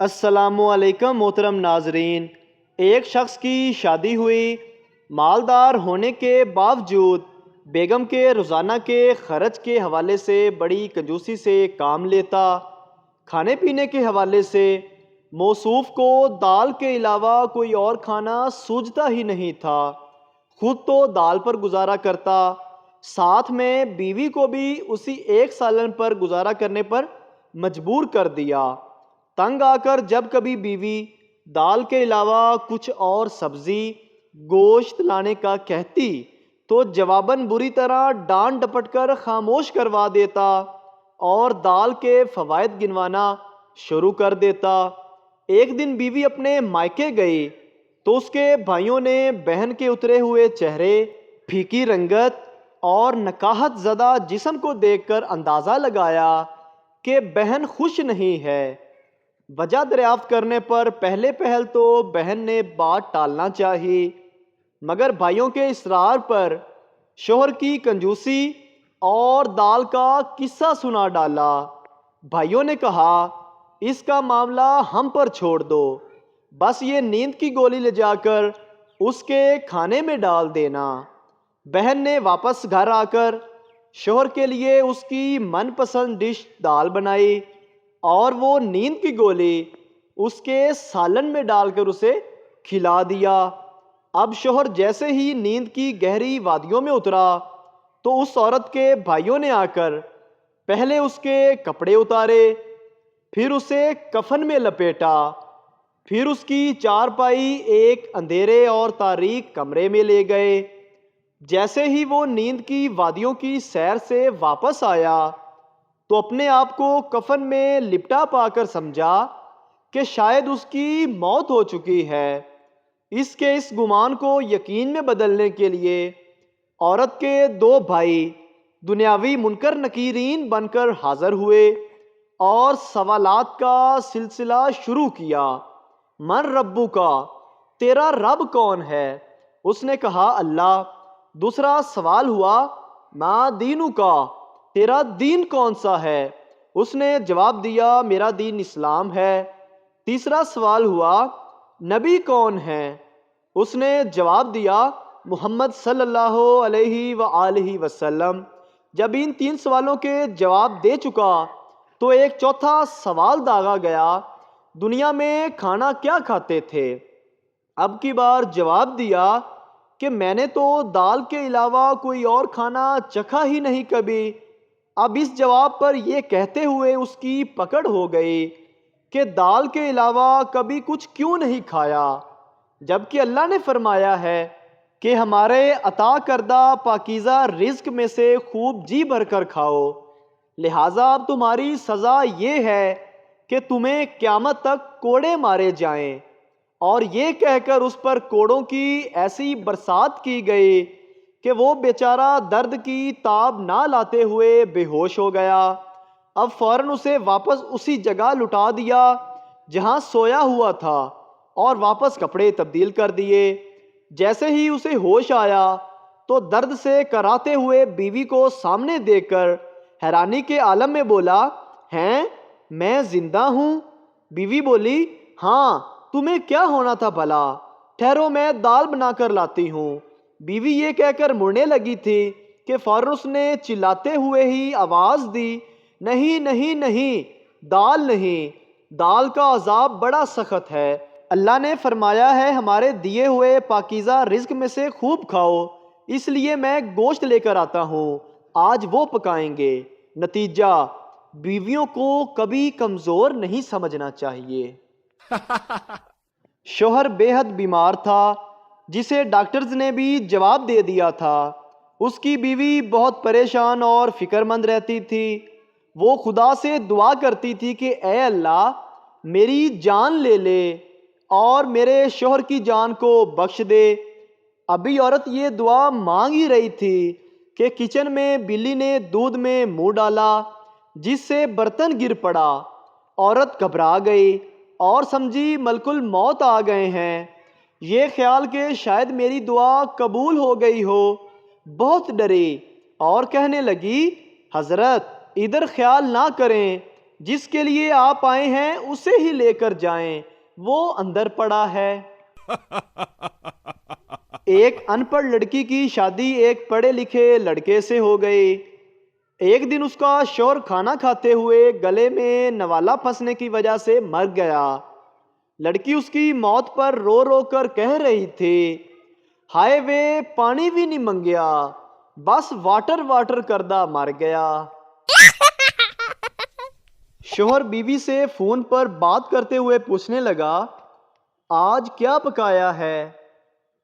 السلام علیکم محترم ناظرین۔ ایک شخص کی شادی ہوئی، مالدار ہونے کے باوجود بیگم کے روزانہ کے خرچ کے حوالے سے بڑی کنجوسی سے کام لیتا۔ کھانے پینے کے حوالے سے موصوف کو دال کے علاوہ کوئی اور کھانا سوجتا ہی نہیں تھا۔ خود تو دال پر گزارا کرتا، ساتھ میں بیوی کو بھی اسی ایک سالن پر گزارا کرنے پر مجبور کر دیا۔ تنگ آ کر جب کبھی بیوی دال کے علاوہ کچھ اور سبزی گوشت لانے کا کہتی تو جواباً بری طرح ڈانٹ ڈپٹ کر خاموش کروا دیتا اور دال کے فوائد گنوانا شروع کر دیتا۔ ایک دن بیوی اپنے مائکے گئی تو اس کے بھائیوں نے بہن کے اترے ہوئے چہرے، پھیکی رنگت اور نکاحت زدہ جسم کو دیکھ کر اندازہ لگایا کہ بہن خوش نہیں ہے۔ وجہ دریافت کرنے پر پہلے پہل تو بہن نے بات ٹالنا چاہی، مگر بھائیوں کے اصرار پر شوہر کی کنجوسی اور دال کا قصہ سنا ڈالا۔ بھائیوں نے کہا، اس کا معاملہ ہم پر چھوڑ دو، بس یہ نیند کی گولی لے جا کر اس کے کھانے میں ڈال دینا۔ بہن نے واپس گھر آ کر شوہر کے لیے اس کی من پسند ڈش دال بنائی اور وہ نیند کی گولی اس کے سالن میں ڈال کر اسے کھلا دیا۔ اب شوہر جیسے ہی نیند کی گہری وادیوں میں اترا تو اس عورت کے بھائیوں نے آ کر پہلے اس کے کپڑے اتارے، پھر اسے کفن میں لپیٹا، پھر اس کی چارپائی ایک اندھیرے اور تاریک کمرے میں لے گئے۔ جیسے ہی وہ نیند کی وادیوں کی سیر سے واپس آیا تو اپنے آپ کو کفن میں لپٹا پا کر سمجھا کہ شاید اس کی موت ہو چکی ہے۔ اس گمان کو یقین میں بدلنے کے لیے عورت کے دو بھائی دنیاوی منکر نکیرین بن کر حاضر ہوئے اور سوالات کا سلسلہ شروع کیا۔ من ربو کا، تیرا رب کون ہے؟ اس نے کہا، اللہ۔ دوسرا سوال ہوا، ما دینو کا، تیرا دین کون سا ہے؟ اس نے جواب دیا، میرا دین اسلام ہے۔ تیسرا سوال ہوا، نبی کون ہے؟ اس نے جواب دیا، محمد صلی اللہ علیہ وآلہ وسلم۔ جب ان تین سوالوں کے جواب دے چکا تو ایک چوتھا سوال داغا گیا، دنیا میں کھانا کیا کھاتے تھے؟ اب کی بار جواب دیا کہ میں نے تو دال کے علاوہ کوئی اور کھانا چکھا ہی نہیں کبھی۔ اب اس جواب پر یہ کہتے ہوئے اس کی پکڑ ہو گئی کہ دال کے علاوہ کبھی کچھ کیوں نہیں کھایا، جبکہ اللہ نے فرمایا ہے کہ ہمارے عطا کردہ پاکیزہ رزق میں سے خوب جی بھر کر کھاؤ۔ لہٰذا اب تمہاری سزا یہ ہے کہ تمہیں قیامت تک کوڑے مارے جائیں، اور یہ کہہ کر اس پر کوڑوں کی ایسی برسات کی گئی کہ وہ بیچارہ درد کی تاب نہ لاتے ہوئے بے ہوش ہو گیا۔ اب فوراً اسے واپس اسی جگہ لٹا دیا جہاں سویا ہوا تھا اور واپس کپڑے تبدیل کر دیے۔ جیسے ہی اسے ہوش آیا تو درد سے کراتے ہوئے بیوی کو سامنے دیکھ کر حیرانی کے عالم میں بولا، ہیں میں زندہ ہوں؟ بیوی بولی، ہاں تمہیں کیا ہونا تھا بھلا؟ ٹھہرو میں دال بنا کر لاتی ہوں۔ بیوی یہ کہہ کر مڑنے لگی تھی کہ فوراً اس نے چلاتے ہوئے ہی آواز دی، نہیں نہیں نہیں، دال نہیں، دال کا عذاب بڑا سخت ہے۔ اللہ نے فرمایا ہے ہمارے دیے ہوئے پاکیزہ رزق میں سے خوب کھاؤ، اس لیے میں گوشت لے کر آتا ہوں، آج وہ پکائیں گے۔ نتیجہ، بیویوں کو کبھی کمزور نہیں سمجھنا چاہیے۔ شوہر بے حد بیمار تھا، جسے ڈاکٹرز نے بھی جواب دے دیا تھا۔ اس کی بیوی بہت پریشان اور فکر مند رہتی تھی۔ وہ خدا سے دعا کرتی تھی کہ اے اللہ میری جان لے لے اور میرے شوہر کی جان کو بخش دے۔ ابھی عورت یہ دعا مانگ ہی رہی تھی کہ کچن میں بلی نے دودھ میں منہ ڈالا، جس سے برتن گر پڑا۔ عورت گھبرا گئی اور سمجھی ملک الموت آ گئے ہیں۔ یہ خیال کہ شاید میری دعا قبول ہو گئی ہو، بہت ڈری اور کہنے لگی، حضرت ادھر خیال نہ کریں، جس کے لیے آپ آئے ہیں اسے ہی لے کر جائیں، وہ اندر پڑا ہے۔ ایک ان پڑھ لڑکی کی شادی ایک پڑھے لکھے لڑکے سے ہو گئی۔ ایک دن اس کا شوہر کھانا کھاتے ہوئے گلے میں نوالا پھنسنے کی وجہ سے مر گیا۔ لڑکی اس کی موت پر رو رو کر کہہ رہی تھی، ہائے وے پانی بھی نہیں منگیا، بس واٹر واٹر کردہ مر گیا۔ شوہر بیوی سے فون پر بات کرتے ہوئے پوچھنے لگا، آج کیا پکایا ہے؟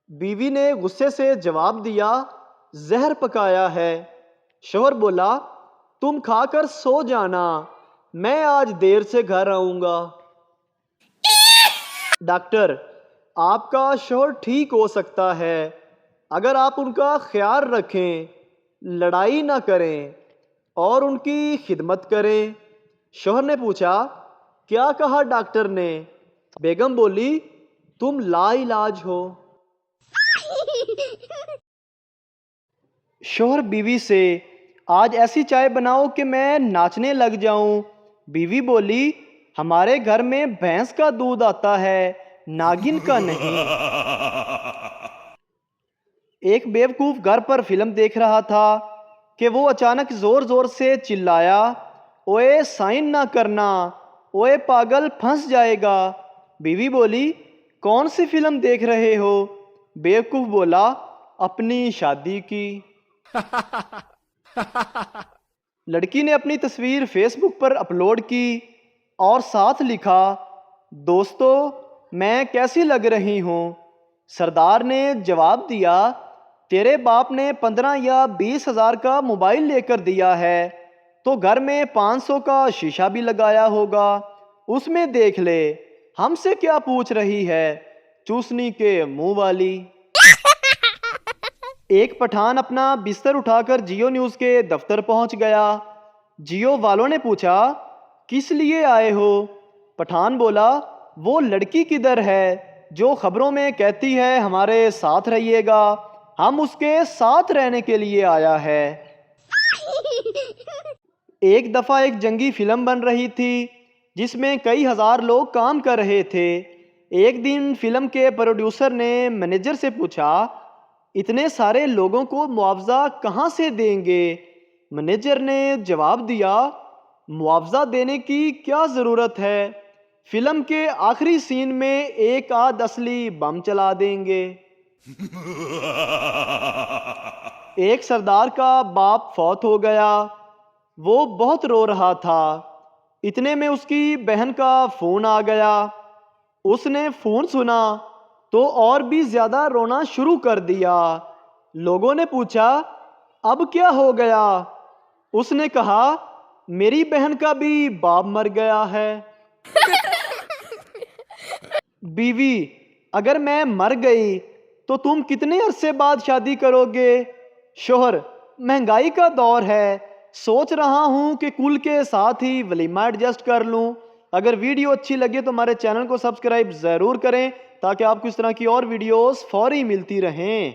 بیوی نے غصے سے جواب دیا، زہر پکایا ہے۔ شوہر بولا، تم کھا کر سو جانا، میں آج دیر سے گھر آؤں گا۔ ڈاکٹر، آپ کا شوہر ٹھیک ہو سکتا ہے اگر آپ ان کا خیال رکھیں، لڑائی نہ کریں اور ان کی خدمت کریں۔ شوہر نے پوچھا، کیا کہا ڈاکٹر نے؟ بیگم بولی، تم لا علاج ہو۔ شوہر بیوی سے، آج ایسی چائے بناؤ کہ میں ناچنے لگ جاؤں۔ بیوی بولی، ہمارے گھر میں بھینس کا دودھ آتا ہے، ناگن کا نہیں۔ ایک بیوقوف گھر پر فلم دیکھ رہا تھا کہ وہ اچانک زور زور سے چلایا، اوئے سائن نہ کرنا، اوئے پاگل پھنس جائے گا۔ بیوی بولی، کون سی فلم دیکھ رہے ہو؟ بیوقوف بولا، اپنی شادی کی۔ لڑکی نے اپنی تصویر فیس بک پر اپلوڈ کی اور ساتھ لکھا، دوستو میں کیسی لگ رہی ہوں؟ سردار نے جواب دیا، تیرے باپ نے 15 یا 20 ہزار کا موبائل لے کر دیا ہے تو گھر میں 500 کا شیشہ بھی لگایا ہوگا، اس میں دیکھ لے، ہم سے کیا پوچھ رہی ہے، چوسنی کے منہ والی۔ ایک پٹھان اپنا بستر اٹھا کر جیو نیوز کے دفتر پہنچ گیا۔ جیو والوں نے پوچھا، کس لیے آئے ہو؟ پٹھان بولا، وہ لڑکی کدھر ہے جو خبروں میں کہتی ہے ہمارے ساتھ رہیے گا، ہم اس کے ساتھ رہنے کے لیے آیا ہے۔ ایک دفعہ ایک جنگی فلم بن رہی تھی جس میں کئی ہزار لوگ کام کر رہے تھے۔ ایک دن فلم کے پروڈیوسر نے مینیجر سے پوچھا، اتنے سارے لوگوں کو معاوضہ کہاں سے دیں گے؟ مینیجر نے جواب دیا، معاوضہ دینے کی کیا ضرورت ہے، فلم کے آخری سین میں ایک آدھ اصلی بم چلا دیں گے۔ ایک سردار کا باپ فوت ہو گیا، وہ بہت رو رہا تھا، اتنے میں اس کی بہن کا فون آ گیا۔ اس نے فون سنا تو اور بھی زیادہ رونا شروع کر دیا۔ لوگوں نے پوچھا، اب کیا ہو گیا؟ اس نے کہا، میری بہن کا بھی باپ مر گیا ہے۔ بیوی، اگر میں مر گئی تو تم کتنے عرصے بعد شادی کرو گے؟ شوہر، مہنگائی کا دور ہے، سوچ رہا ہوں کہ کل کے ساتھ ہی ولیمہ ایڈجسٹ کر لوں۔ اگر ویڈیو اچھی لگے تو ہمارے چینل کو سبسکرائب ضرور کریں تاکہ آپ کو اس طرح کی اور ویڈیوز فوری ملتی رہیں۔